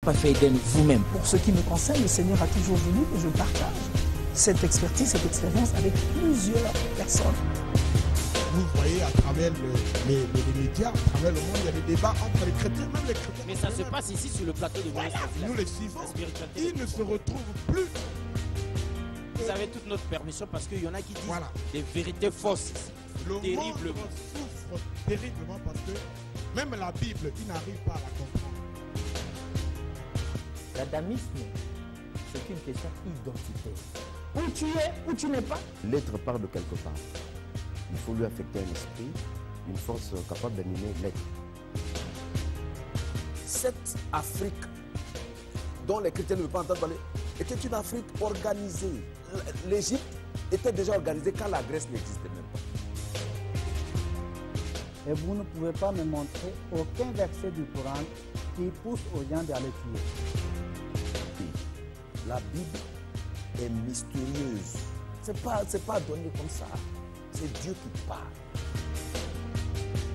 Papa Fayden vous-même. Pour ce qui me concerne, le Seigneur a toujours voulu que je partage cette expertise, cette expérience avec plusieurs personnes. Vous voyez à travers les médias, à travers le monde, il y a des débats entre les chrétiens, même les chrétiens. Mais ça se passe ici sur le plateau de voilà, nous les suivons, ils ne se retrouvent plus. Vous avez toute notre permission parce qu'il y en a qui disent voilà. Des vérités fausses. Le terriblement. monde souffre terriblement parce que même la Bible, ils n'arrivent pas à la comprendre. L'adamisme, c'est une question identitaire. Où tu es, où tu n'es pas. L'être part de quelque part. Il faut lui affecter un esprit, une force capable d'animer l'être. Cette Afrique dont les chrétiens ne veulent pas entendre parler était une Afrique organisée. L'Égypte était déjà organisée quand la Grèce n'existait même pas. Et vous ne pouvez pas me montrer aucun verset du Coran qui pousse aux gens d'aller tuer. La Bible est mystérieuse. C'est pas donné comme ça. C'est Dieu qui parle.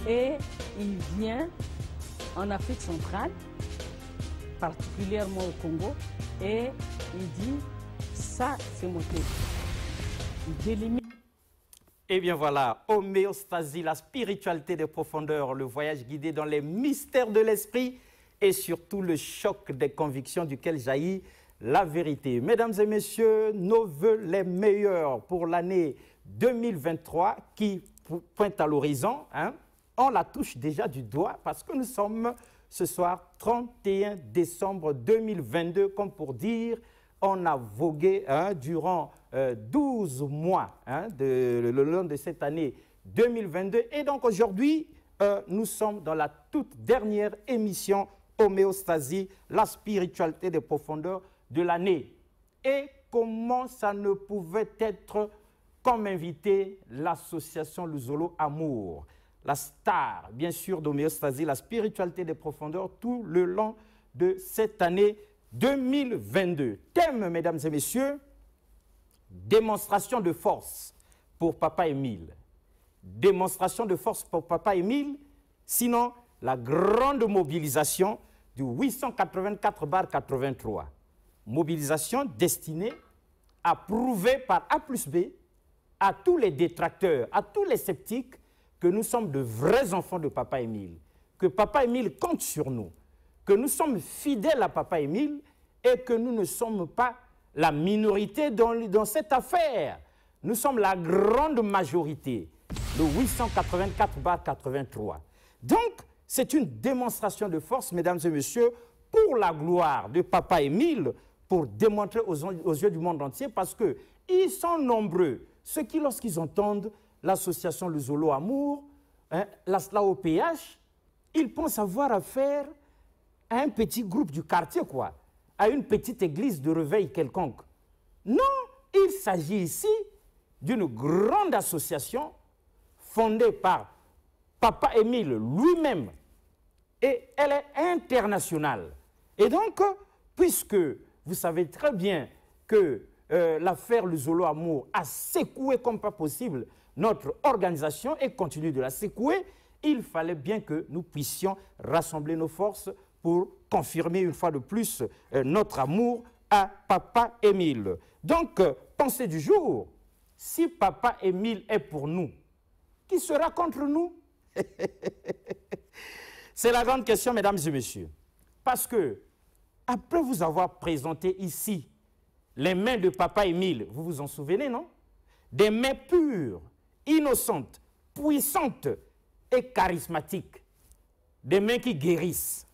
Et il vient en Afrique centrale, particulièrement au Congo, et il dit, ça c'est mon texte. Il délimite. Et bien voilà, homéostasie, la spiritualité des profondeurs, le voyage guidé dans les mystères de l'esprit et surtout le choc des convictions duquel jaillit la vérité. Mesdames et messieurs, nos voeux les meilleurs pour l'année 2023 qui pointe à l'horizon. Hein, on la touche déjà du doigt parce que nous sommes ce soir 31 décembre 2022, comme pour dire, on a vogué durant 12 mois le long de cette année 2022. Et donc aujourd'hui, nous sommes dans la toute dernière émission Homéostasie, la spiritualité des profondeurs de l'année. Et comment ça ne pouvait être comme invité l'association Luzolo Amour, la star, bien sûr, d'Homéostasie, la spiritualité des profondeurs, tout le long de cette année 2022. Thème, mesdames et messieurs, démonstration de force pour Papa Émile. Démonstration de force pour Papa Émile, sinon la grande mobilisation du 884/83. Mobilisation destinée à prouver par A plus B à tous les détracteurs, à tous les sceptiques, que nous sommes de vrais enfants de Papa Émile, que Papa Émile compte sur nous, que nous sommes fidèles à Papa Émile et que nous ne sommes pas la minorité dans cette affaire. Nous sommes la grande majorité, le 884/83. Donc, c'est une démonstration de force, mesdames et messieurs, pour la gloire de Papa Émile, pour démontrer aux yeux du monde entier, parce qu'ils sont nombreux, ceux qui, lorsqu'ils entendent l'association Luzolo Amour, la SLAOPH, ils pensent avoir affaire à un petit groupe du quartier, quoi, à une petite église de réveil quelconque. Non, il s'agit ici d'une grande association fondée par Papa Émile lui-même, et elle est internationale. Et donc, puisque vous savez très bien que l'affaire Luzolo Amour a secoué comme pas possible notre organisation et continue de la secouer, il fallait bien que nous puissions rassembler nos forces pour confirmer une fois de plus notre amour à Papa Émile. Donc, pensée du jour, si Papa Émile est pour nous, qui sera contre nous? C'est la grande question, mesdames et messieurs. Parce que, après vous avoir présenté ici les mains de Papa Émile, vous vous en souvenez, non? Des mains pures, innocentes, puissantes et charismatiques. Des mains qui guérissent,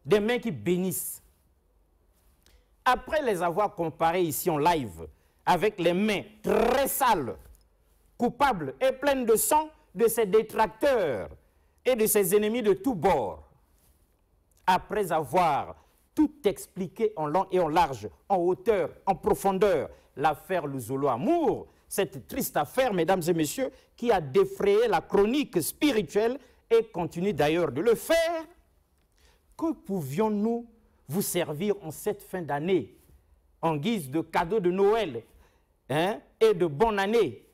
des mains qui bénissent. Après les avoir comparées ici en live avec les mains très sales, coupables et pleines de sang de ses détracteurs et de ses ennemis de tous bords, après avoir tout expliqué en long et en large, en hauteur, en profondeur, l'affaire Luzolo Amour, cette triste affaire, mesdames et messieurs, qui a défrayé la chronique spirituelle et continue d'ailleurs de le faire, que pouvions-nous vous servir en cette fin d'année, en guise de cadeau de Noël et de bonne année,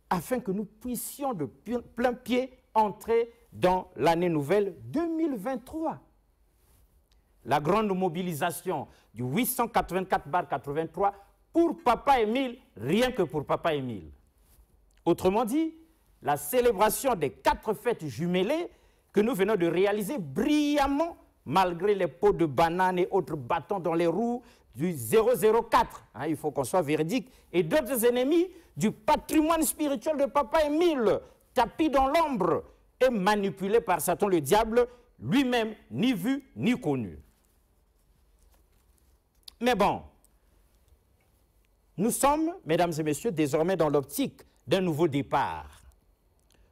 afin que nous puissions de plein pied entrer dans l'année nouvelle 2023. la grande mobilisation du 884/83 pour Papa Émile, rien que pour Papa Émile. Autrement dit, la célébration des 4 fêtes jumelées que nous venons de réaliser brillamment, malgré les pots de bananes et autres bâtons dans les roues du 004, hein, il faut qu'on soit véridique, et d'autres ennemis du patrimoine spirituel de Papa Émile, tapis dans l'ombre et manipulé par Satan le diable, lui-même ni vu ni connu. Mais bon, nous sommes, mesdames et messieurs, désormais dans l'optique d'un nouveau départ.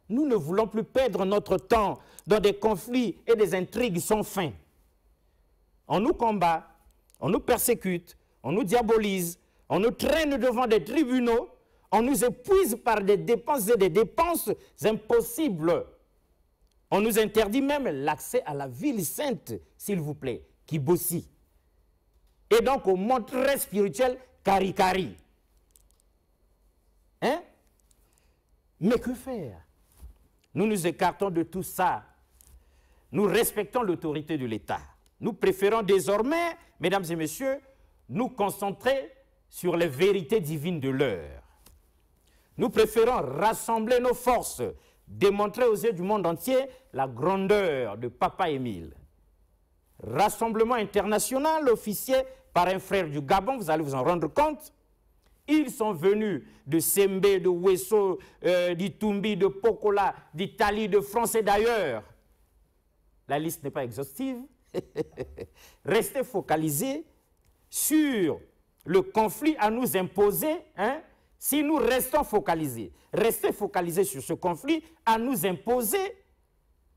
Nous ne voulons plus perdre notre temps dans des conflits et des intrigues sans fin. On nous combat, on nous persécute, on nous diabolise, on nous traîne devant des tribunaux, on nous épuise par des dépenses et des dépenses impossibles. On nous interdit même l'accès à la ville sainte, s'il vous plaît, Kibossi. Et donc au monde très spirituel, Karikari. Hein? Mais que faire? Nous nous écartons de tout ça. Nous respectons l'autorité de l'État. Nous préférons désormais, mesdames et messieurs, nous concentrer sur les vérités divines de l'heure. Nous préférons rassembler nos forces, démontrer aux yeux du monde entier la grandeur de Papa Émile. Rassemblement international officié par un frère du Gabon, vous allez vous en rendre compte. Ils sont venus de Sembe, de Wesso, d'Itumbi, de Pokola, d'Italie, de France et d'ailleurs. La liste n'est pas exhaustive. Restez focalisés sur le conflit à nous imposer. Hein? Si nous restons focalisés, rester focalisés sur ce conflit à nous imposer,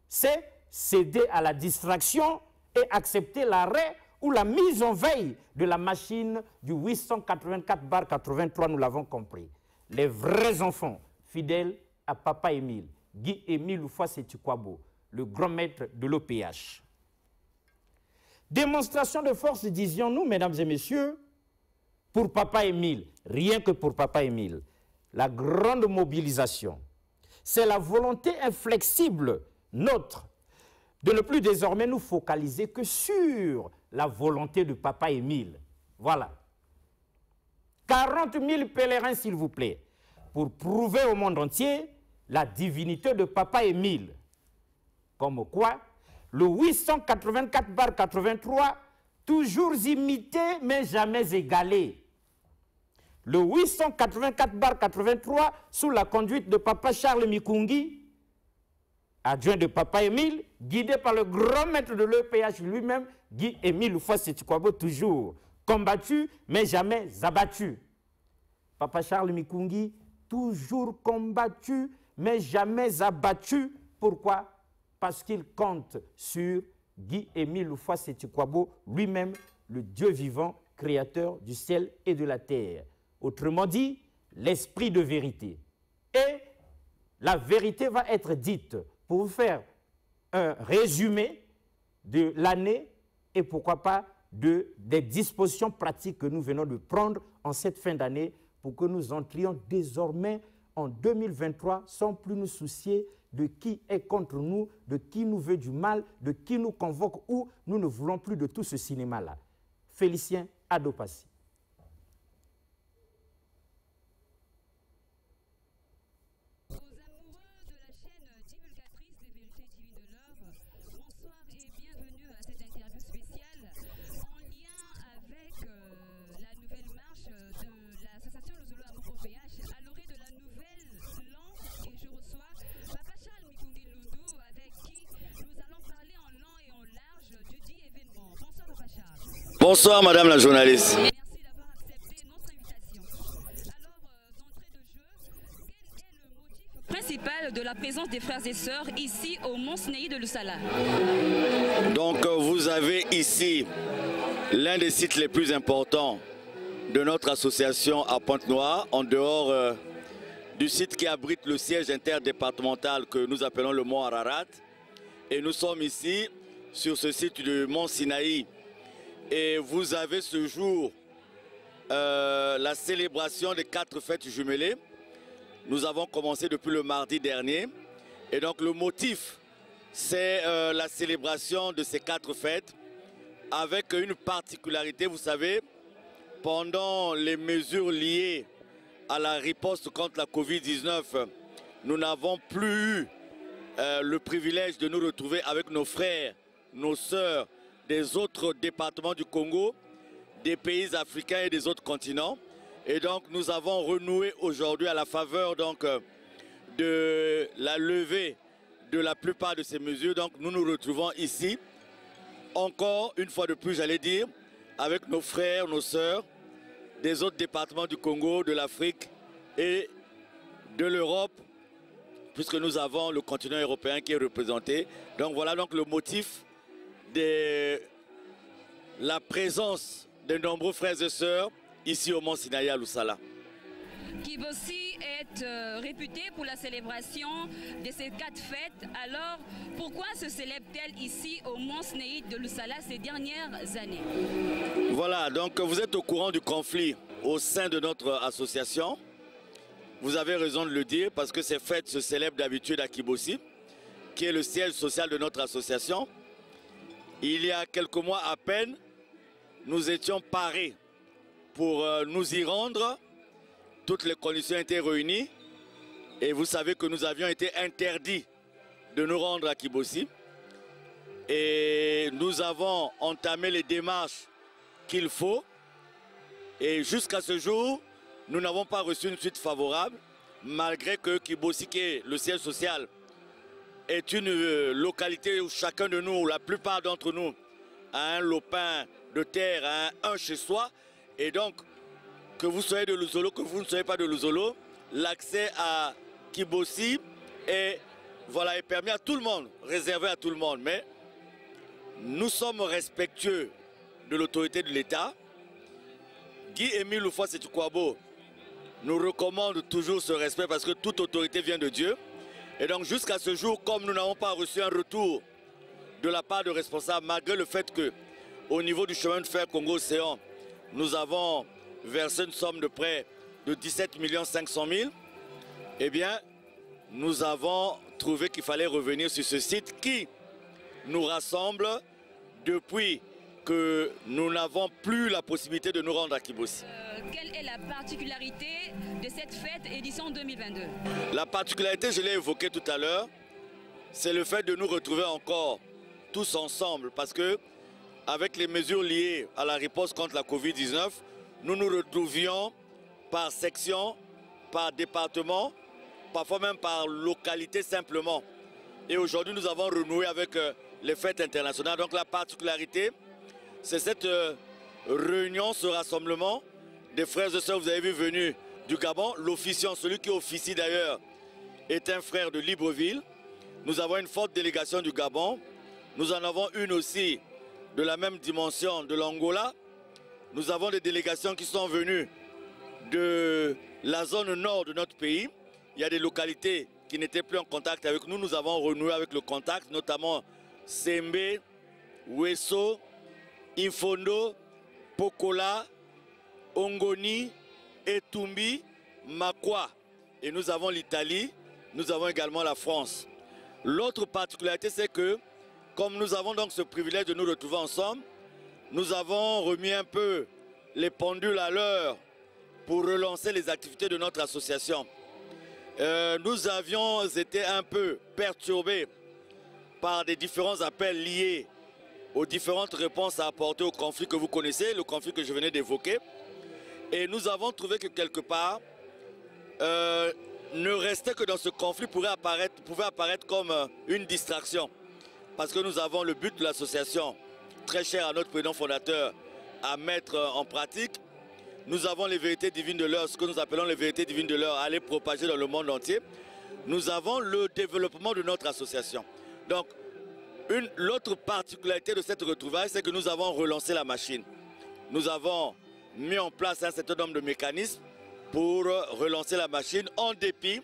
c'est céder à la distraction et accepter l'arrêt ou la mise en veille de la machine du 884/83, nous l'avons compris. Les vrais enfants fidèles à Papa Émile, Guy Émile Houphouët-Sétikwabo, le grand maître de l'OPH. Démonstration de force, disions-nous, mesdames et messieurs, pour Papa Émile, rien que pour Papa Émile. La grande mobilisation, c'est la volonté inflexible nôtre de ne plus désormais nous focaliser que sur la volonté de Papa Émile. Voilà. 40 000 pèlerins, s'il vous plaît, pour prouver au monde entier la divinité de Papa Émile. Comme quoi, le 884/83, toujours imité, mais jamais égalé. Le 884/83, sous la conduite de Papa Charles Mikungi, adjoint de Papa Émile, guidé par le grand maître de l'EPH lui-même, Guy Émile Houphouët-Sétikwabo, toujours combattu, mais jamais abattu. Papa Charles Mikungi, toujours combattu, mais jamais abattu. Pourquoi? Parce qu'il compte sur Guy Émile Houphouët-Sétikwabo, lui-même, le Dieu vivant, créateur du ciel et de la terre. Autrement dit, l'esprit de vérité. Et la vérité va être dite pour vous faire un résumé de l'année et pourquoi pas des dispositions pratiques que nous venons de prendre en cette fin d'année pour que nous entrions désormais en 2023 sans plus nous soucier de qui est contre nous, de qui nous veut du mal, de qui nous convoque ou nous ne voulons plus de tout ce cinéma-là. Félicien Adopassi. Bonsoir Madame la journaliste. Merci d'avoir accepté notre invitation. Alors, d'entrée de jeu, quel est le motif principal de la présence des frères et sœurs ici au Mont Sinaï de Lussala? Donc vous avez ici l'un des sites les plus importants de notre association à Pointe-Noire, en dehors du site qui abrite le siège interdépartemental que nous appelons le Mont Ararat. Et nous sommes ici sur ce site du Mont Sinaï. Et vous avez ce jour la célébration des 4 fêtes jumelées. Nous avons commencé depuis le mardi dernier. Et donc le motif, c'est la célébration de ces 4 fêtes avec une particularité, vous savez, pendant les mesures liées à la riposte contre la Covid-19, nous n'avons plus eu le privilège de nous retrouver avec nos frères, nos sœurs des autres départements du Congo, des pays africains et des autres continents. Et donc nous avons renoué aujourd'hui à la faveur donc, de la levée de la plupart de ces mesures. Donc nous nous retrouvons ici, encore une fois de plus j'allais dire, avec nos frères, nos sœurs des autres départements du Congo, de l'Afrique et de l'Europe, puisque nous avons le continent européen qui est représenté. Donc voilà donc le motif de la présence de nombreux frères et sœurs ici au Mont Sinaï à Lusala. Kibossi est réputé pour la célébration de ces 4 fêtes. Alors, pourquoi se célèbre-t-elle ici au Mont Sinaï de Lusala ces dernières années? Voilà, donc vous êtes au courant du conflit au sein de notre association. Vous avez raison de le dire parce que ces fêtes se célèbrent d'habitude à Kibossi, qui est le siège social de notre association. Il y a quelques mois à peine, nous étions parés pour nous y rendre. Toutes les conditions étaient réunies et vous savez que nous avions été interdits de nous rendre à Kibossi. Et nous avons entamé les démarches qu'il faut. Et jusqu'à ce jour, nous n'avons pas reçu une suite favorable, malgré que Kibossi, qui est le siège social, est une localité où chacun de nous, ou la plupart d'entre nous, a un lopin de terre, un chez soi. Et donc, que vous soyez de Luzolo, que vous ne soyez pas de Luzolo, l'accès à Kibossi est permis à tout le monde, réservé à tout le monde. Mais nous sommes respectueux de l'autorité de l'État. Guy-Émile Houphouët-Sétukwabo nous recommande toujours ce respect parce que toute autorité vient de Dieu. Et donc jusqu'à ce jour, comme nous n'avons pas reçu un retour de la part de responsables, malgré le fait que au niveau du chemin de fer Congo-Océan, nous avons versé une somme de près de 17 500 000, eh bien, nous avons trouvé qu'il fallait revenir sur ce site qui nous rassemble depuis que nous n'avons plus la possibilité de nous rendre à Kibossi. Quelle est la particularité de cette fête édition 2022? La particularité, je l'ai évoqué tout à l'heure, c'est le fait de nous retrouver encore tous ensemble parce que avec les mesures liées à la riposte contre la Covid-19, nous nous retrouvions par section, par département, parfois même par localité simplement. Et aujourd'hui, nous avons renoué avec les fêtes internationales. Donc la particularité, c'est cette réunion, ce rassemblement des frères et sœurs, vous avez vu, venus du Gabon. L'officiant, celui qui officie d'ailleurs, est un frère de Libreville. Nous avons une forte délégation du Gabon. Nous en avons une aussi de la même dimension de l'Angola. Nous avons des délégations qui sont venues de la zone nord de notre pays. Il y a des localités qui n'étaient plus en contact avec nous. Nous avons renoué avec le contact, notamment Sembe, Wesso, Infondo, Pokola, Ongoni, Etumbi, Makwa. Et nous avons l'Italie, nous avons également la France. L'autre particularité, c'est que, comme nous avons donc ce privilège de nous retrouver ensemble, nous avons remis un peu les pendules à l'heure pour relancer les activités de notre association. Nous avions été un peu perturbés par des différents appels liés aux différentes réponses à apporter au conflit que vous connaissez, le conflit que je venais d'évoquer. Et nous avons trouvé que quelque part, ne restait que dans ce conflit pouvait apparaître comme une distraction. Parce que nous avons le but de l'association, très cher à notre président fondateur, à mettre en pratique. Nous avons les vérités divines de l'heure, ce que nous appelons les vérités divines de l'heure, à les propager dans le monde entier. Nous avons le développement de notre association. Donc, l'autre particularité de cette retrouvaille, c'est que nous avons relancé la machine. Nous avons mis en place un certain nombre de mécanismes pour relancer la machine, en dépit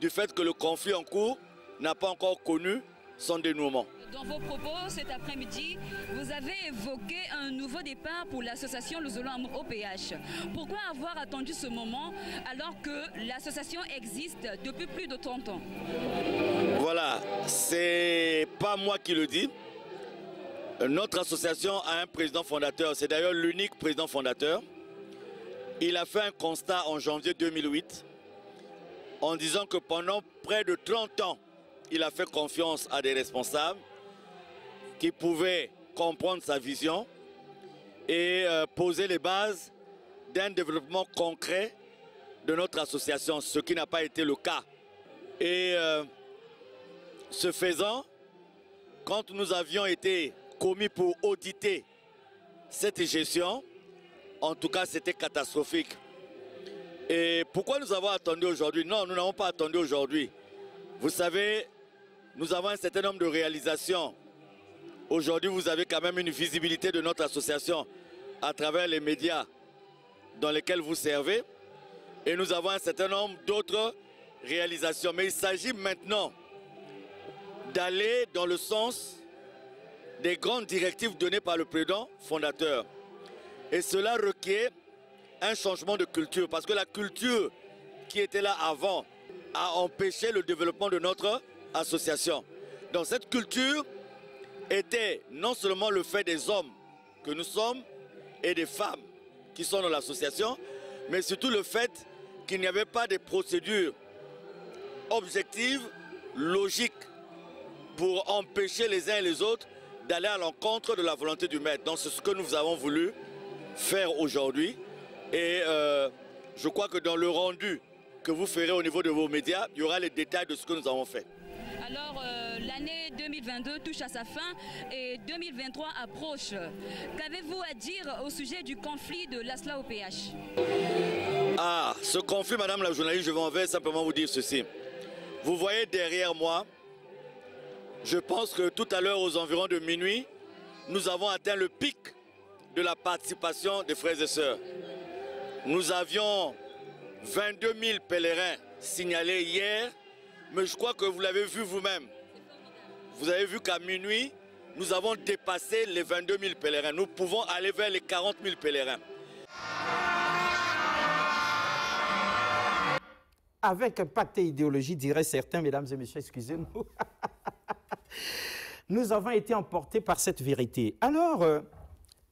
du fait que le conflit en cours n'a pas encore connu son dénouement. Dans vos propos cet après-midi, vous avez évoqué un nouveau départ pour l'association Luzolo Amour OPH. Pourquoi avoir attendu ce moment alors que l'association existe depuis plus de 30 ans? Voilà, c'est pas moi qui le dis. Notre association a un président fondateur, c'est d'ailleurs l'unique président fondateur. Il a fait un constat en janvier 2008 en disant que pendant près de 30 ans, il a fait confiance à des responsables qui pouvaient comprendre sa vision et poser les bases d'un développement concret de notre association, ce qui n'a pas été le cas. Et ce faisant, quand nous avions été commis pour auditer cette gestion, en tout cas c'était catastrophique. Et pourquoi nous avons attendu aujourd'hui? Non, nous n'avons pas attendu aujourd'hui. Vous savez, nous avons un certain nombre de réalisations. Aujourd'hui, vous avez quand même une visibilité de notre association à travers les médias dans lesquels vous servez. Et nous avons un certain nombre d'autres réalisations. Mais il s'agit maintenant d'aller dans le sens des grandes directives données par le président fondateur. Et cela requiert un changement de culture. Parce que la culture qui était là avant a empêché le développement de notre association. Donc cette culture était non seulement le fait des hommes que nous sommes et des femmes qui sont dans l'association, mais surtout le fait qu'il n'y avait pas de procédures objectives, logiques, pour empêcher les uns et les autres d'aller à l'encontre de la volonté du maître. Donc c'est ce que nous avons voulu faire aujourd'hui. Et je crois que dans le rendu que vous ferez au niveau de vos médias, il y aura les détails de ce que nous avons fait. Alors, l'année 2022 touche à sa fin et 2023 approche. Qu'avez-vous à dire au sujet du conflit de l'ASLA au PH? Ah, ce conflit, madame la journaliste, je vais simplement vous dire ceci. Vous voyez derrière moi, je pense que tout à l'heure, aux environs de minuit, nous avons atteint le pic de la participation des frères et sœurs. Nous avions 22 000 pèlerins signalés hier, mais je crois que vous l'avez vu vous-même. Vous avez vu qu'à minuit, nous avons dépassé les 22 000 pèlerins. Nous pouvons aller vers les 40 000 pèlerins. Avec un pacte et idéologie, diraient certains, mesdames et messieurs, excusez-nous. Nous avons été emportés par cette vérité. Alors,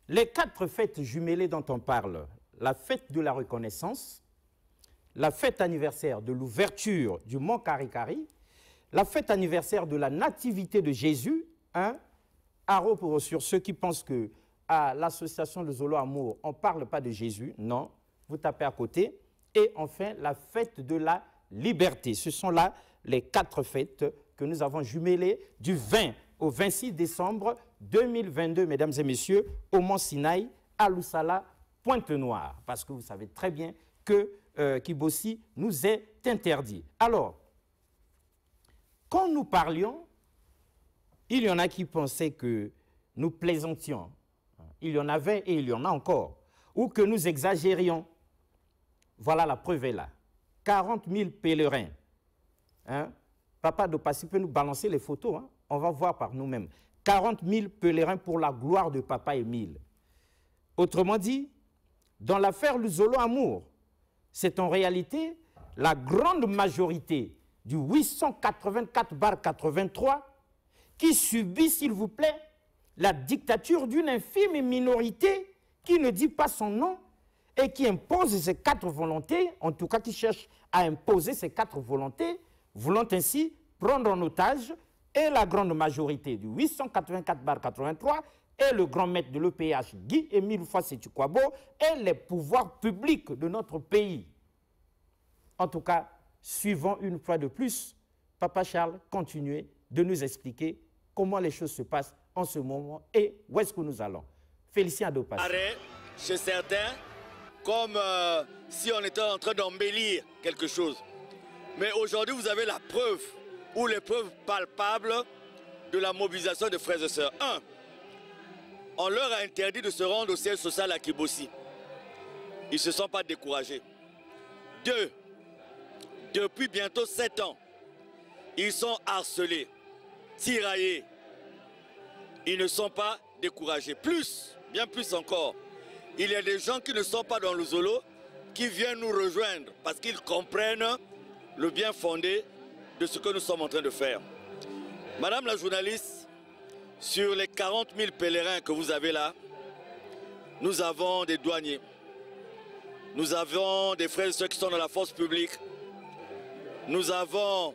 les 4 fêtes jumelées dont on parle, la fête de la reconnaissance, la fête anniversaire de l'ouverture du Mont Karikari, la fête anniversaire de la nativité de Jésus, hein, pour sur ceux qui pensent que à l'association de Zolo Amour, on ne parle pas de Jésus, non, vous tapez à côté. Et enfin, la fête de la liberté. Ce sont là les 4 fêtes que nous avons jumelées du 20 au 26 décembre 2022, mesdames et messieurs, au Mont Sinaï, à Loussala, Pointe-Noire. Parce que vous savez très bien que Kibossi nous est interdit. Alors, quand nous parlions, il y en a qui pensaient que nous plaisantions. Il y en avait et il y en a encore. Ou que nous exagérions. Voilà, la preuve est là. 40 000 pèlerins. Hein? Papa Dopassi peut nous balancer les photos. Hein? On va voir par nous-mêmes. 40 000 pèlerins pour la gloire de Papa Émile. Autrement dit, dans l'affaire Luzolo Amour, c'est en réalité la grande majorité du 884/83 qui subit, s'il vous plaît, la dictature d'une infime minorité qui ne dit pas son nom et qui impose ces 4 volontés, en tout cas qui cherche à imposer ces 4 volontés, voulant ainsi prendre en otage et la grande majorité du 884/83 et le grand maître de l'EPH, Guy Émile Foisset-Tukwabo, et les pouvoirs publics de notre pays. En tout cas, suivons une fois de plus, Papa Charles, continuez de nous expliquer comment les choses se passent en ce moment et où est-ce que nous allons. Félicien Adopas. Arrêt chez certains, comme si on était en train d'embellir quelque chose. Mais aujourd'hui, vous avez la preuve, ou les preuves palpables de la mobilisation des frères et sœurs. 1. On leur a interdit de se rendre au siège social à Kibossi. Ils ne se sont pas découragés. 2. Depuis bientôt 7 ans, ils sont harcelés, tiraillés. Ils ne sont pas découragés. Plus, bien plus encore, il y a des gens qui ne sont pas dans le Zolo qui viennent nous rejoindre parce qu'ils comprennent le bien fondé de ce que nous sommes en train de faire. Madame la journaliste, Sur les 40 000 pèlerins que vous avez là, nous avons des douaniers. Nous avons des frères et sœurs qui sont dans la force publique. Nous avons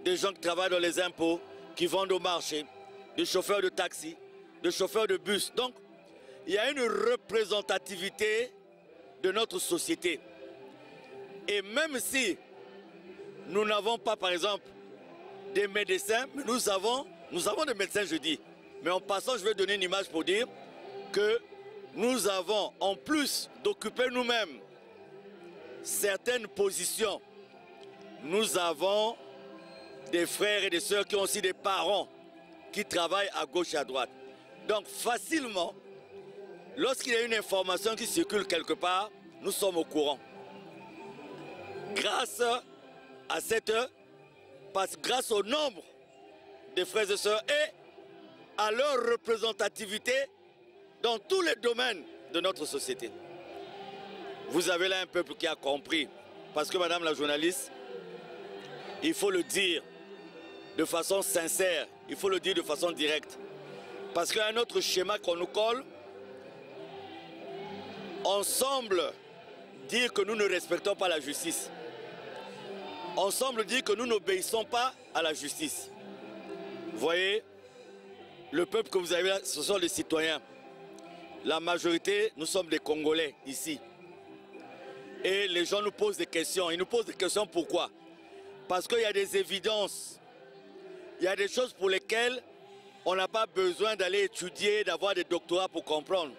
des gens qui travaillent dans les impôts, qui vendent au marché, des chauffeurs de taxi, des chauffeurs de bus. Donc, il y a une représentativité de notre société. Et même si nous n'avons pas, par exemple, des médecins, mais nous avons des médecins, je dis. Mais en passant, je vais donner une image pour dire que nous avons, en plus d'occuper nous-mêmes certaines positions, nous avons des frères et des sœurs qui ont aussi des parents qui travaillent à gauche et à droite. Donc facilement, lorsqu'il y a une information qui circule quelque part, nous sommes au courant. Grâce à grâce au nombre des frères et sœurs et à leur représentativité dans tous les domaines de notre société. Vous avez là un peuple qui a compris. Parce que madame la journaliste, il faut le dire de façon sincère, il faut le dire de façon directe. Parce qu'il y a un autre schéma qu'on nous colle. On semble dire que nous ne respectons pas la justice. On semble dire que nous n'obéissons pas à la justice. Vous voyez, le peuple que vous avez là, ce sont les citoyens. La majorité, nous sommes des Congolais ici. Et les gens nous posent des questions. Ils nous posent des questions pourquoi? Parce qu'il y a des évidences. Il y a des choses pour lesquelles on n'a pas besoin d'aller étudier, d'avoir des doctorats pour comprendre.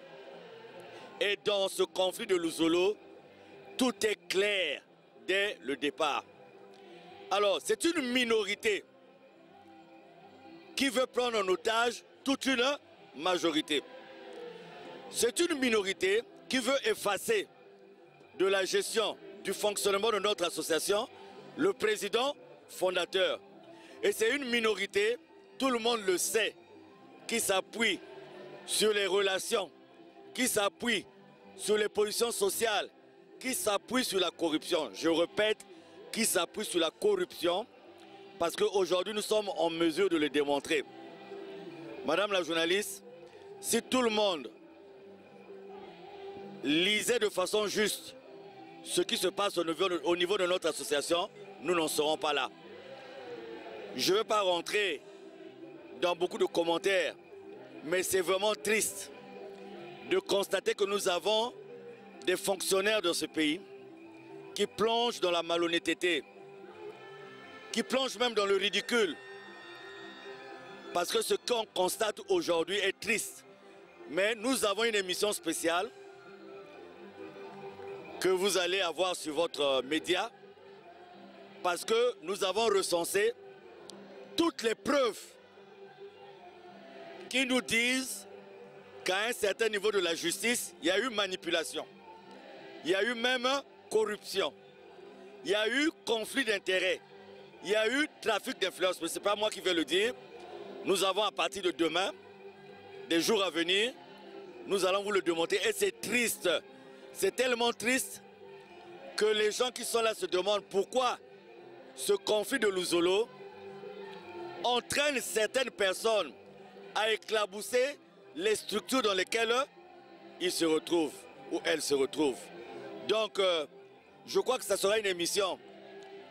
Et dans ce conflit de Luzolo, tout est clair dès le départ. Alors, c'est une minorité qui veut prendre en otage toute une majorité. C'est une minorité qui veut effacer de la gestion du fonctionnement de notre association le président fondateur. Et c'est une minorité, tout le monde le sait, qui s'appuie sur les relations, qui s'appuie sur les positions sociales, qui s'appuie sur la corruption. Je répète, qui s'appuie sur la corruption, parce qu'aujourd'hui nous sommes en mesure de le démontrer. Madame la journaliste, si tout le monde lisait de façon juste ce qui se passe au niveau de notre association, nous n'en serons pas là. Je ne vais pas rentrer dans beaucoup de commentaires, mais c'est vraiment triste de constater que nous avons des fonctionnaires de ce pays qui plongent dans la malhonnêteté, qui plongent même dans le ridicule. Parce que ce qu'on constate aujourd'hui est triste. Mais nous avons une émission spéciale que vous allez avoir sur votre média, parce que nous avons recensé toutes les preuves qui nous disent qu'à un certain niveau de la justice, il y a eu manipulation. Il y a eu même corruption. Il y a eu conflit d'intérêts. Il y a eu trafic d'influence. Mais ce n'est pas moi qui vais le dire. Nous avons à partir de demain, des jours à venir, nous allons vous le démontrer. Et c'est triste. C'est tellement triste que les gens qui sont là se demandent pourquoi ce conflit de Luzolo entraîne certaines personnes à éclabousser les structures dans lesquelles ils se retrouvent ou elles se retrouvent. Donc, je crois que ça sera une émission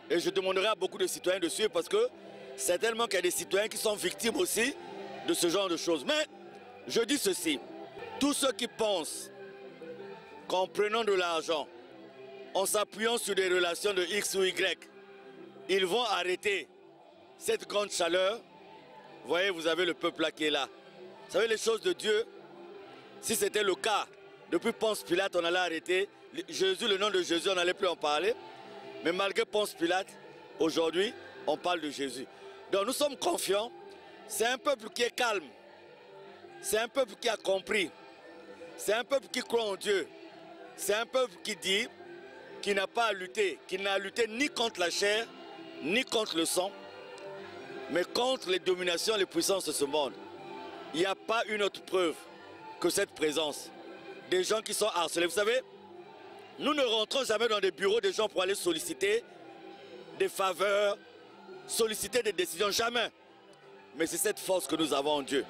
et je demanderai à beaucoup de citoyens de suivre parce que certainement qu'il y a des citoyens qui sont victimes aussi de ce genre de choses. Mais je dis ceci, tous ceux qui pensent qu'en prenant de l'argent, en s'appuyant sur des relations de X ou Y, ils vont arrêter cette grande chaleur. Vous voyez, vous avez le peuple là qui est là. Vous savez, les choses de Dieu, si c'était le cas, depuis Ponce Pilate, on allait arrêter. Jésus, le nom de Jésus, on n'allait plus en parler. Mais malgré Ponce Pilate, aujourd'hui, on parle de Jésus. Donc nous sommes confiants. C'est un peuple qui est calme. C'est un peuple qui a compris. C'est un peuple qui croit en Dieu. C'est un peuple qui dit qu'il n'a pas à lutter, qu'il n'a lutté ni contre la chair, ni contre le sang, mais contre les dominations et les puissances de ce monde. Il n'y a pas une autre preuve que cette présence. Des gens qui sont harcelés. Vous savez, nous ne rentrons jamais dans des bureaux des gens pour aller solliciter des faveurs, solliciter des décisions, jamais. Mais c'est cette force que nous avons en Dieu.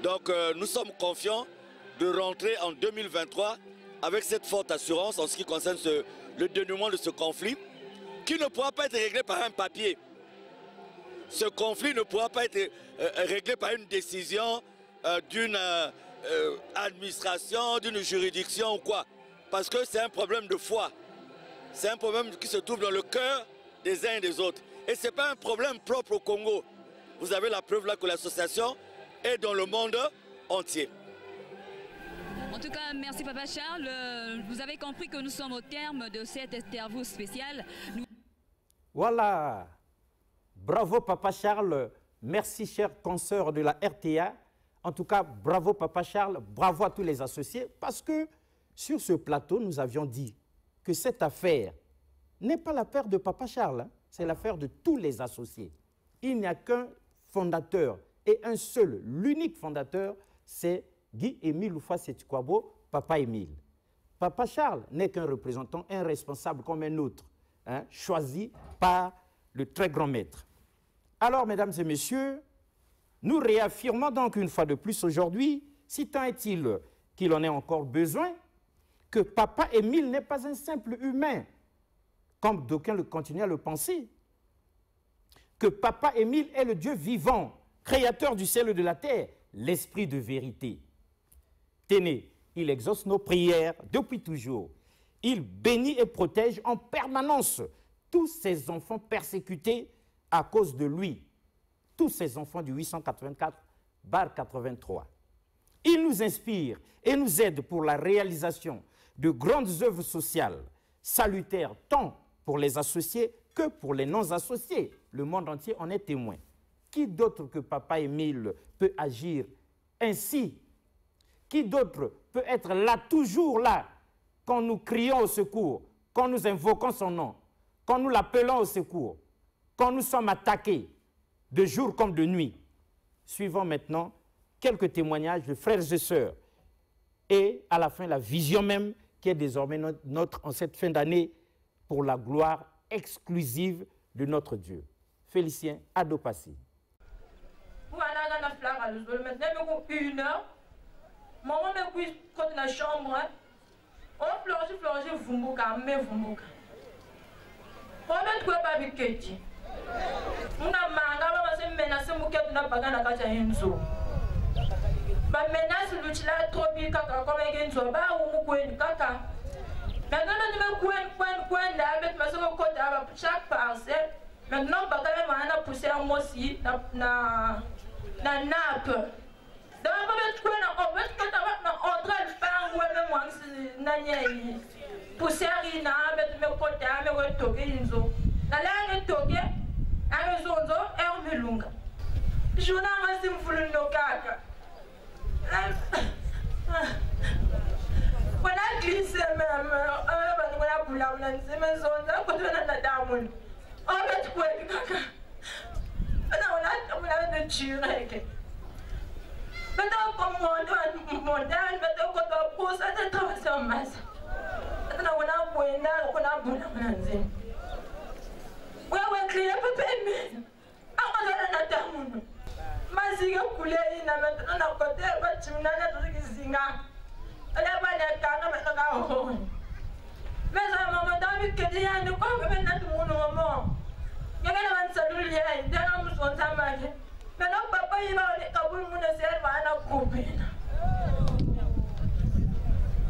Donc nous sommes confiants de rentrer en 2023 avec cette forte assurance en ce qui concerne le dénouement de ce conflit, qui ne pourra pas être réglé par un papier. Ce conflit ne pourra pas être réglé par une décision d'une administration, d'une juridiction ou quoi. Parce que c'est un problème de foi. C'est un problème qui se trouve dans le cœur des uns et des autres. Et ce n'est pas un problème propre au Congo. Vous avez la preuve là que l'association est dans le monde entier. En tout cas, merci Papa Charles. Vous avez compris que nous sommes au terme de cette interview spéciale. Voilà. Bravo Papa Charles. Merci chers consoeurs de la RTA. En tout cas, bravo Papa Charles. Bravo à tous les associés. Parce que sur ce plateau, nous avions dit que cette affaire n'est pas l'affaire de Papa Charles. Hein. C'est l'affaire de tous les associés. Il n'y a qu'un fondateur et un seul, l'unique fondateur, c'est Guy-Émile Oufouas-Setikwabo, Papa Émile. Papa Charles n'est qu'un représentant, un responsable comme un autre, hein, choisi par le très grand maître. Alors, mesdames et messieurs, nous réaffirmons donc une fois de plus aujourd'hui, si tant est-il qu'il en ait encore besoin, que Papa Émile n'est pas un simple humain, comme d'aucuns continuent à le penser. Que Papa Émile est le Dieu vivant, créateur du ciel et de la terre, l'esprit de vérité. Tenez, il exauce nos prières depuis toujours. Il bénit et protège en permanence tous ces enfants persécutés à cause de lui. Tous ces enfants du 884/83. Il nous inspire et nous aide pour la réalisation de grandes œuvres sociales, salutaires tant pour les associés que pour les non-associés. Le monde entier en est témoin. Qui d'autre que Papa Émile peut agir ainsi? Qui d'autre peut être là, toujours là, quand nous crions au secours, quand nous invoquons son nom, quand nous l'appelons au secours, quand nous sommes attaqués, de jour comme de nuit? Suivons maintenant quelques témoignages de frères et sœurs et à la fin la vision même qui est désormais notre en cette fin d'année pour la gloire exclusive de notre Dieu. Félicien Adopassi. Maman me couche contre la chambre. On plonge, vumbuka, me vumbuka. On met quoi pas biketi. Una manga ba se menace muketu na bagana kacha enzo. Ba menace luchila tropi kaka comme enzo ba umu kweni kaka. Maintenant nous me kwen da avec ma soko kota ba chaque parcelle. Maintenant ba kale mana pousser en mosi na nappe. Donc, on va mettre maintenant, comme montagne, maintenant, quand on pose, ça te traverse en masse. Maintenant, on a un point, on a un bon ambiance. Oui, on crie, papa, mais. On a un attaque. Ma ziga coulée, maintenant, on a côté, on va tuer, on a tout ce qui zinga. On a pas de carne, maintenant, on a un. Mais à un moment donné, il y a un peu de moment. Il y a un salut, il y a un peu maintenant, papa, il va aller à Kaboul, mon serve à la copine.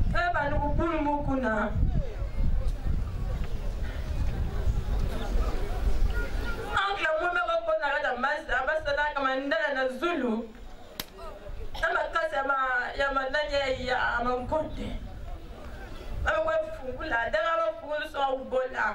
Eh ben, nous pouvons beaucoup. Angle, moi, me repose à la masse, à Bastana, comme un na Zulu. À ma casse, il y a ma nania, il y a mon côté. Un web fou, là, derrière le fou, soit au bola.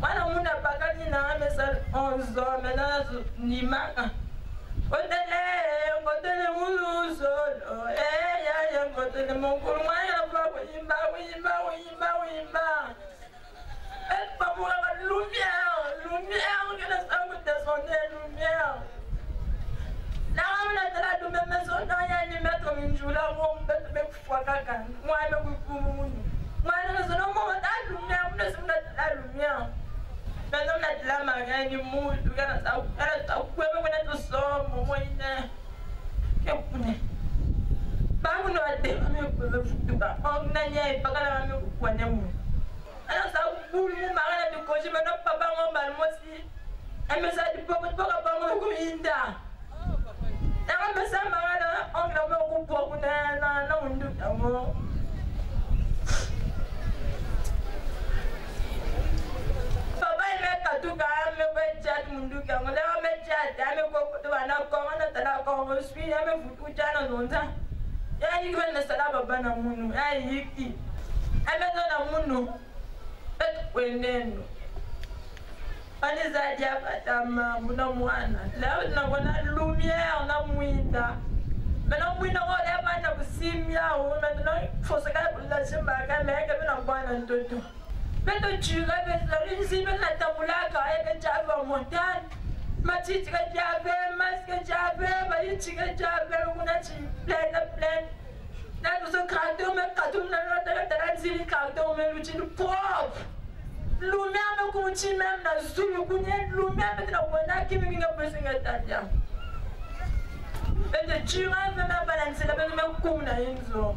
Mwana muna bakati na amesa 11 ans maintenant ni maka. On a solo. Ya ngotele mongolo mwana pa wimba. Pas pour avoir lumière, que la salle descendait lumière. Là, on a de la même maison, il y a une maître, une joue là, on peut me faire caca. Moi, je me coupe. Moi, je me suis la lumière, je me suis la lumière. Maintenant, on a de la marine, du moule, du gars, ça, on a tout ça, mon moyen. Qu'est-ce que vous pas vous n'avez pas me foutu pas. On n'a pas la même coupe. Alors ça boule mon mari de congé maintenant papa mon bal moi aussi. Elle me ça du papa mon goinda. Elle me ça mari on a me coupe na on doute amour. Papa il met katuka me va chat mundu ka on a me chat me ko to na ko na tala ko mo suis me futu jana nonza. Ya yi ko na sala baba na munu ya yiki. Elle me donne munu. Wenendo anizaji apatama muna mwana leo tunakona lumière na mwinda mena mwinda ngole apanda kusimya mena fosaka kula simba kameke mena bwana ntoto beto chuga beto nzime na tabulaka eke chava montagne matiti ka chave maske chave bayichi ka chave kuna chi plein na tuso carton me carton na zili carton me luchini propre lumière me continue même na zulu kunye lumière me na wana kimi nga presinga tanja bende chira me na balance la bende me kumna inzo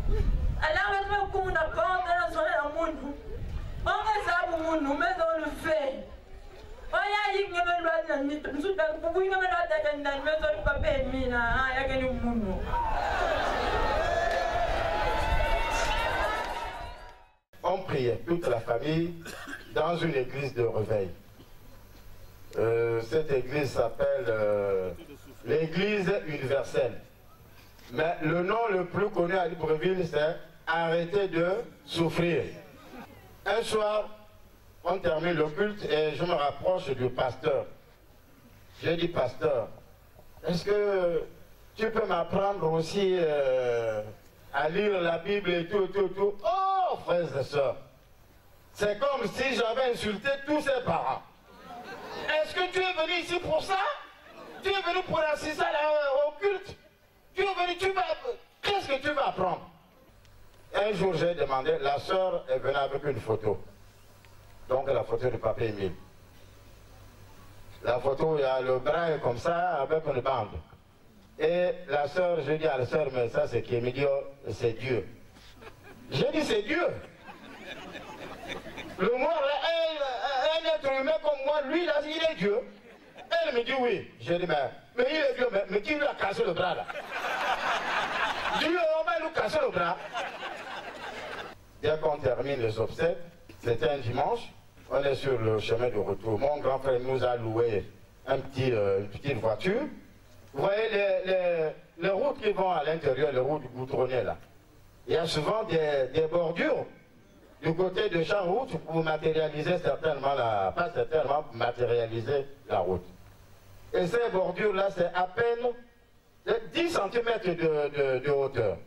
ala me kumna ponda na zona ya mundu onga sabu mundu me zo le fait oya yinga me lwa na nito nsuta kubuinga me lwa ta na me zo pa pe mina ya ke ni mundu. On priait, toute la famille, dans une église de réveil. Cette église s'appelle l'église universelle. Mais le nom le plus connu à Libreville, c'est Arrêtez de souffrir. Un soir, on termine le culte et je me rapproche du pasteur. J'ai dit, pasteur, est-ce que tu peux m'apprendre aussi à lire la Bible et tout. Oh, frères et sœurs, c'est comme si j'avais insulté tous ses parents. Est-ce que tu es venu ici pour ça? Tu es venu pour assister au culte? Tu es venu, qu'est-ce que tu vas apprendre? Un jour, j'ai demandé, la sœur est venue avec une photo. Donc la photo du papa Émile. La photo, il y a le bras comme ça, avec une bande. Et la sœur, je dis à la sœur, mais ça c'est qui me dit, c'est Dieu. J'ai dit, c'est Dieu. Le mort, un être humain comme moi, lui, là, il est Dieu. Elle me dit oui. J'ai dit, mais il est Dieu, mais qui lui a cassé le bras là? Dieu, on va lui casser le bras. Dès qu'on termine les obsèques, c'était un dimanche, on est sur le chemin de retour. Mon grand frère nous a loué une petite voiture. Vous voyez les routes qui vont à l'intérieur, les routes goudronnées là. Il y a souvent des bordures du côté de chaque route pour matérialiser certainement pas certainement matérialiser la route. Et ces bordures là, c'est à peine 10 cm de hauteur.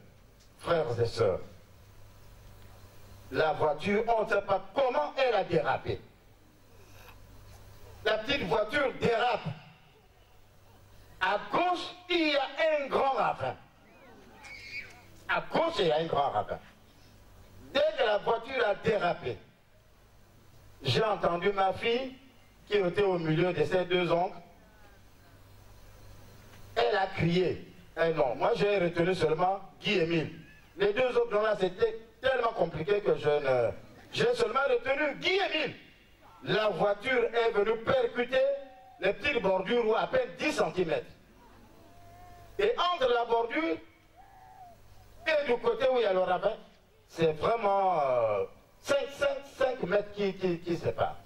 Frères et sœurs, la voiture, on ne sait pas comment elle a dérapé. La petite voiture dérape. À gauche, il y a un grand ravin. À gauche, il y a un grand ravin. Dès que la voiture a dérapé, j'ai entendu ma fille, qui était au milieu de ses deux oncles, elle a crié un nom. Moi, j'ai retenu seulement Guy-Émile. Les deux autres noms-là, c'était tellement compliqué que j'ai seulement retenu Guy-Émile. La voiture est venue percuter les petites bordures à peine 10 cm. Et entre la bordure et du côté où il y a le ravin, c'est vraiment 5 mètres qui séparent.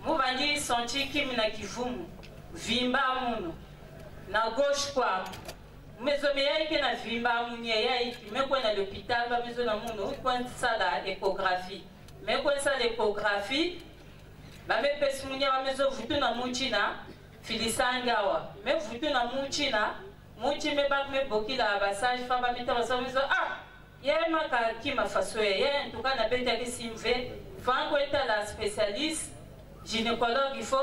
Mouvandi senti kimina kivumu, vimba muno, na gauche quoi. Mezo meya ki na vimba munye ya iki, me kwa na l'hôpital ba mezo na muno, kwa ça la échographie. Me kwa ça l'échographie, ba me pesi munye ba mezo vutu na muchina, filisangawa. Me vutu na muchina, Mouchi me bak me boki la basage famba mita basamise ah ye maka ki mafasoye ye en tout cas na beta ki simve fango eta la spécialiste gynécologue il faut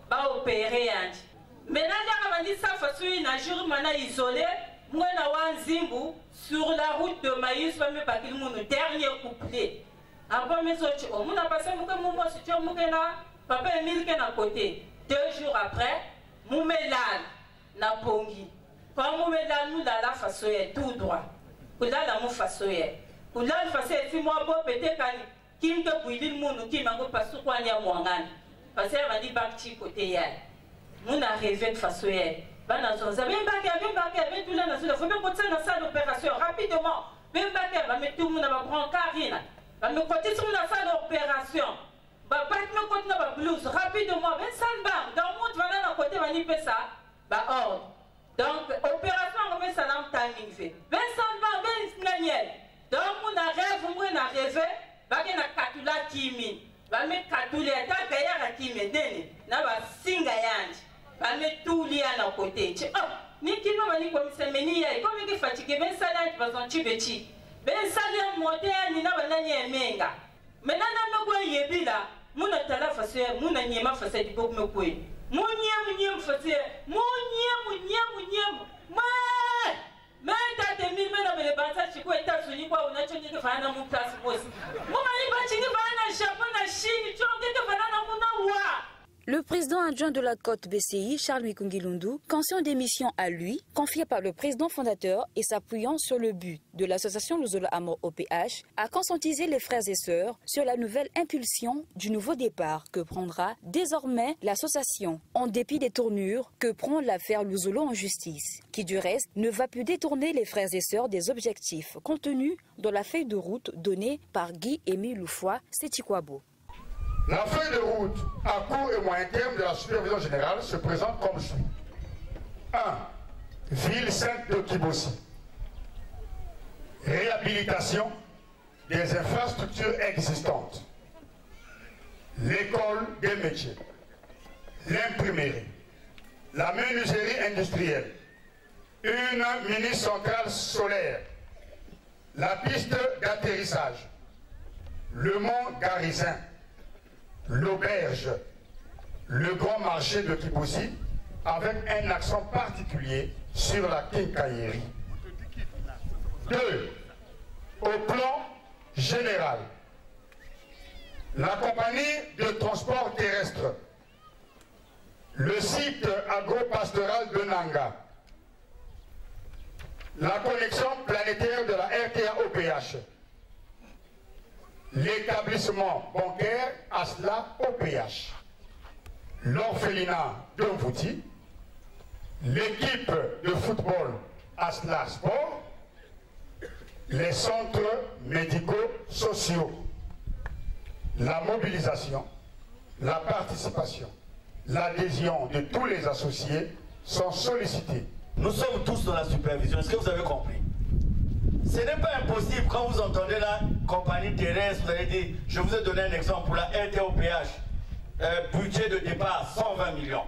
ba opérer yanji. Maintenant quand on dit ça fasoye na jour mana isolé mwana wanzimbu sur la route de Maïs va me bakil mon dernier couplet. Après mes autres on a passé mon moi si tu as mon papa Emile qui est à côté. 2 jours après mon melal na pongi. Quand on met là, nous, la façon tout droit. Pour là, la façon pour là, la façon si moi, peut-être qui me bouille le monde, qui m'a pas sous quoi, il y a moins. Parce qu'elle m'a dit, bâti côté. Nous, on a rêvé de façon. Ben, nous avons baqué, tout là, il faut même continuer dans salle d'opération rapidement. Même baqué, va mettre tout le monde à prendre carine. Va me côté sur la salle d'opération. Va pas me côté dans la blouse rapidement. Ben, ça va. Dans le monde, va là, à côté, va niper ça. Bah, ordre. Donc, opération on met ça dans le timing fait. Vincent va, Daniel. Donc, on a rêvé, bah, il y a katula kimi. Bah, mais katula, ta gaillard qui me donne. Na va singa yanj. Bah, mais tout lié à nos côtés. Oh, ni qui m'a dit comme ça, mais ni comme il est fatigué, ben ça là, tu vas en chibechi. Ben ça là, monter, ni na va n'ayez menga. Maintenant, na me quoi yebila. Mon atala fasse, mon anyema fasse du beau me quoi. Mounyem fasse, mounyem. Mais t'as des mille mais les bansages qui quoi États-Unis quoi on a changé que faire dans mon place aussi. Moi mali ba chingi va na Japon na Chine, tu as que faire dans mon wa. Le président adjoint de la Côte BCI, Charles Mikungilundu, conscient des missions à lui, confiées par le président fondateur et s'appuyant sur le but de l'association Luzolo Amour OPH, a conscientisé les frères et sœurs sur la nouvelle impulsion du nouveau départ que prendra désormais l'association, en dépit des tournures que prend l'affaire Luzolo en justice, qui du reste ne va plus détourner les frères et sœurs des objectifs contenus dans la feuille de route donnée par Guy-Émile Loufoua Sétikwabo. La feuille de route à court et moyen terme de la supervision générale se présente comme suit. 1. Ville sainte de Kibosi. Réhabilitation des infrastructures existantes. L'école des métiers. L'imprimerie. La menuiserie industrielle. Une mini-centrale solaire. La piste d'atterrissage. Le mont Garizin. L'auberge, le grand marché de Kibosi, avec un accent particulier sur la quincaillerie. 2. Au plan général, la compagnie de transport terrestre, le site agro-pastoral de Nanga, la connexion planétaire de la RTA-OPH, l'établissement bancaire Asla OPH, l'orphelinat de Mvouti, l'équipe de football Asla Sport, les centres médico-sociaux, la mobilisation, la participation, l'adhésion de tous les associés sont sollicités. Nous sommes tous dans la supervision, est-ce que vous avez compris? Ce n'est pas impossible quand vous entendez la compagnie terrestre, vous allez dire, je vous ai donné un exemple pour la RTOPH, budget de départ 120 millions.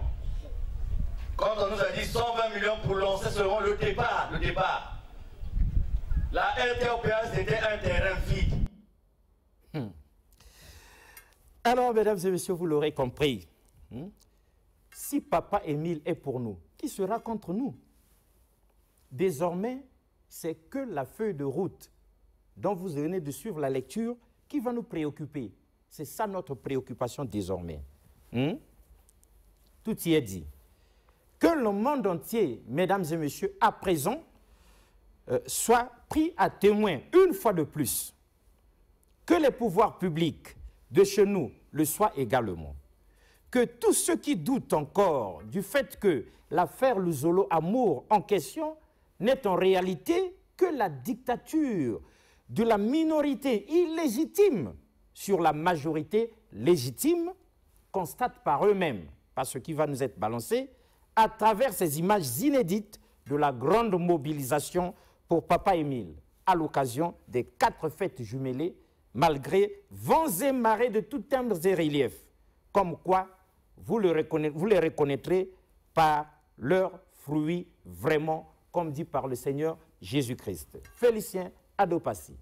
Quand on nous a dit 120 millions pour lancer seulement le départ, la RTOPH c'était un terrain vide. Alors, mesdames et messieurs, vous l'aurez compris, si Papa Émile est pour nous, qui sera contre nous? Désormais, c'est que la feuille de route dont vous venez de suivre la lecture qui va nous préoccuper. C'est ça notre préoccupation désormais. Tout y est dit. Que le monde entier, mesdames et messieurs, à présent, soit pris à témoin une fois de plus. Que les pouvoirs publics de chez nous le soient également. Que tous ceux qui doutent encore du fait que l'affaire Luzolo Amour en question n'est en réalité que la dictature de la minorité illégitime sur la majorité légitime, constatent par eux-mêmes, par ce qui va nous être balancé, à travers ces images inédites de la grande mobilisation pour Papa Émile, à l'occasion des 4 fêtes jumelées, malgré vents et marées de tous timbres et reliefs, comme quoi vous les reconnaîtrez par leurs fruits vraiment comme dit par le Seigneur Jésus-Christ. Félicien Adopassi.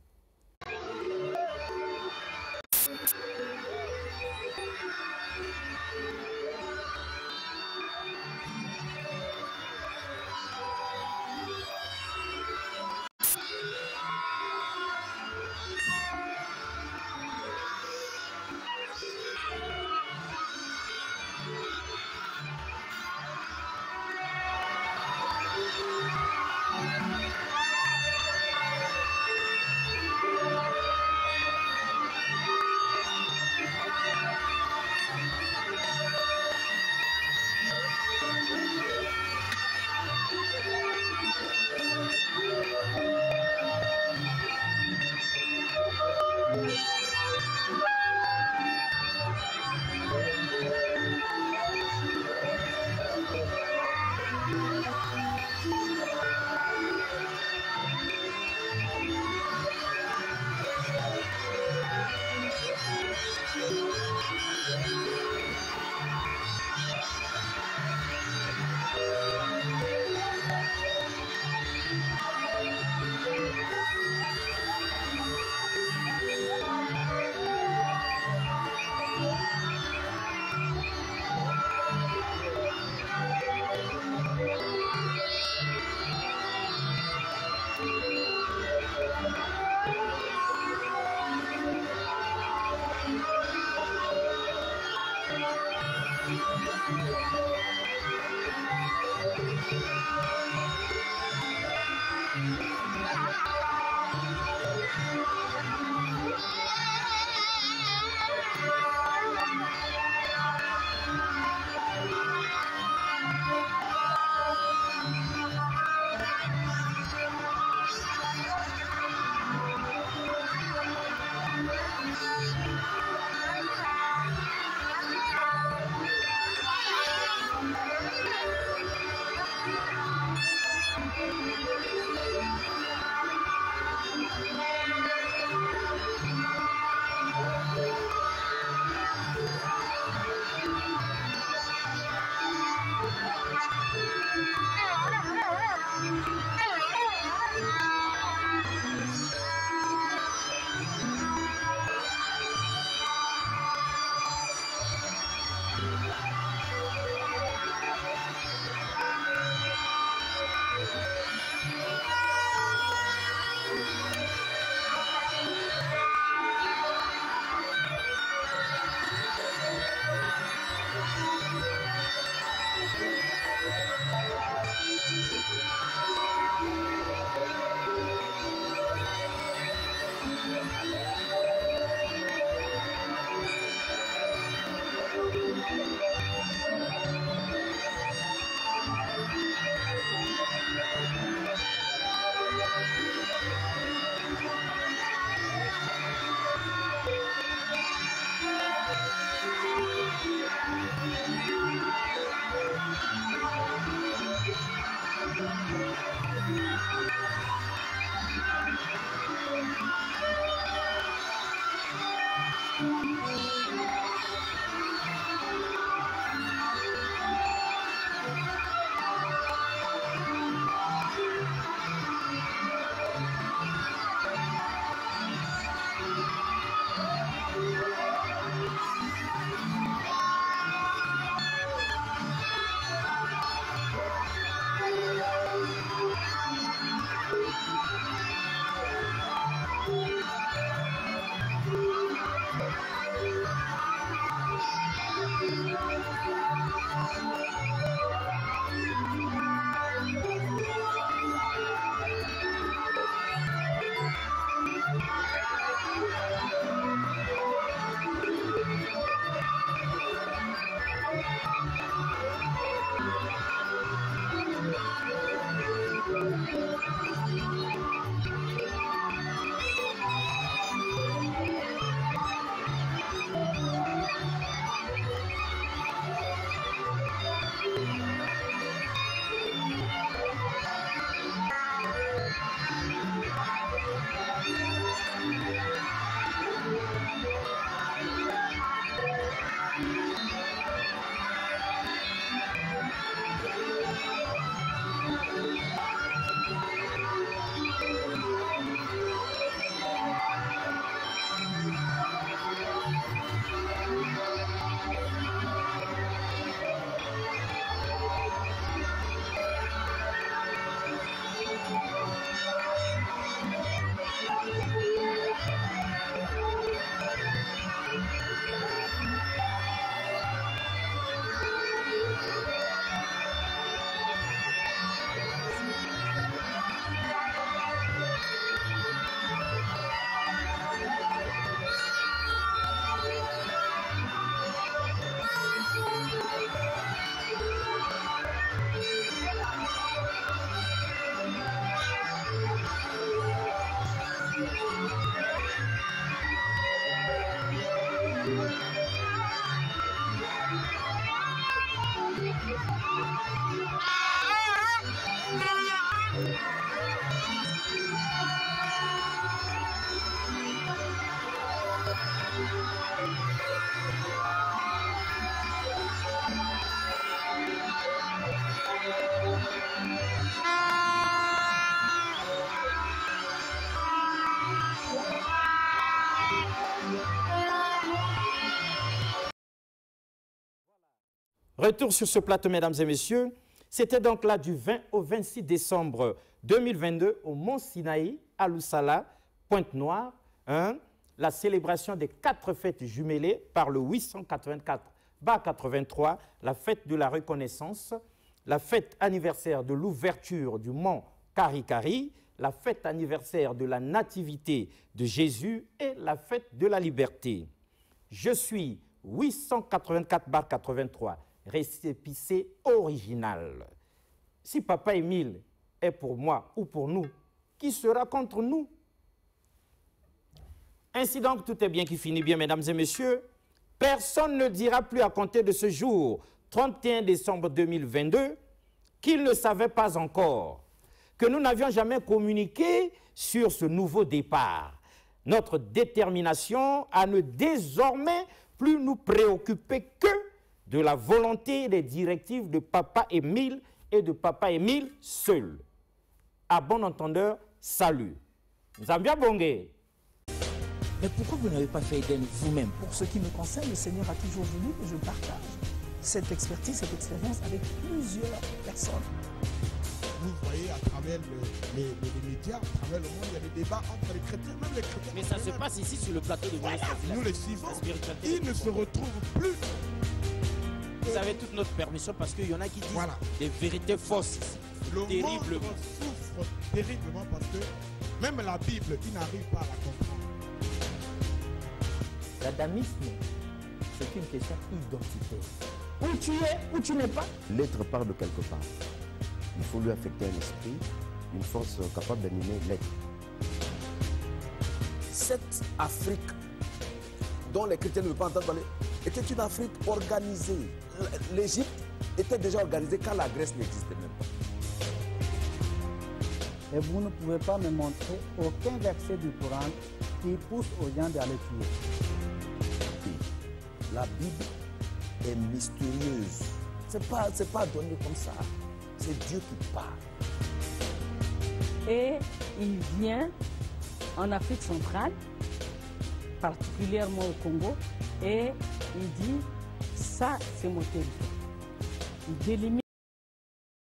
Retour sur ce plateau, mesdames et messieurs. C'était donc là du 20 au 26 décembre 2022 au Mont Sinaï, à Loussala, Pointe-Noire, la célébration des 4 fêtes jumelées par le 884-83, la fête de la reconnaissance, la fête anniversaire de l'ouverture du Mont Karikari, la fête anniversaire de la nativité de Jésus et la fête de la liberté. Je suis 884-83. Récépissé original. Si Papa Émile est pour moi ou pour nous, qui sera contre nous? Ainsi donc, tout est bien qui finit bien, mesdames et messieurs. Personne ne dira plus à compter de ce jour, 31 décembre 2022, qu'il ne savait pas encore, que nous n'avions jamais communiqué sur ce nouveau départ. Notre détermination à ne désormais plus nous préoccuper que de la volonté et des directives de Papa Émile et de Papa Émile seul. À bon entendeur, salut. Zambia Bongé. Mais pourquoi vous n'avez pas fait Eden vous-même? Pour ce qui me concerne, le Seigneur a toujours voulu que je partage cette expertise, cette expérience avec plusieurs personnes. Vous voyez à travers les médias, à travers le monde, il y a des débats entre les chrétiens, même les chrétiens. Mais ça se passe ici sur le plateau de Voyage. Nous les suivons, ils ne se retrouvent plus. Vous avez toute notre permission parce qu'il y en a qui disent des vérités fausses. Le monde souffre terriblement parce que même la Bible, ils n'arrivent pas à la comprendre. L'adamisme, c'est une question identitaire. Où tu es, où tu n'es pas. L'être part de quelque part. Il faut lui affecter un esprit, une force capable d'animer l'être. Cette Afrique dont les chrétiens ne veulent pas entendre parler était une Afrique organisée. L'Égypte était déjà organisée quand la Grèce n'existait même pas. Et vous ne pouvez pas me montrer aucun verset du Coran qui pousse aux gens d'aller tuer. La Bible est mystérieuse. C'est pas donné comme ça. C'est Dieu qui parle. Et il vient en Afrique centrale, particulièrement au Congo, et il dit, ça c'est mon territoire. Il délimite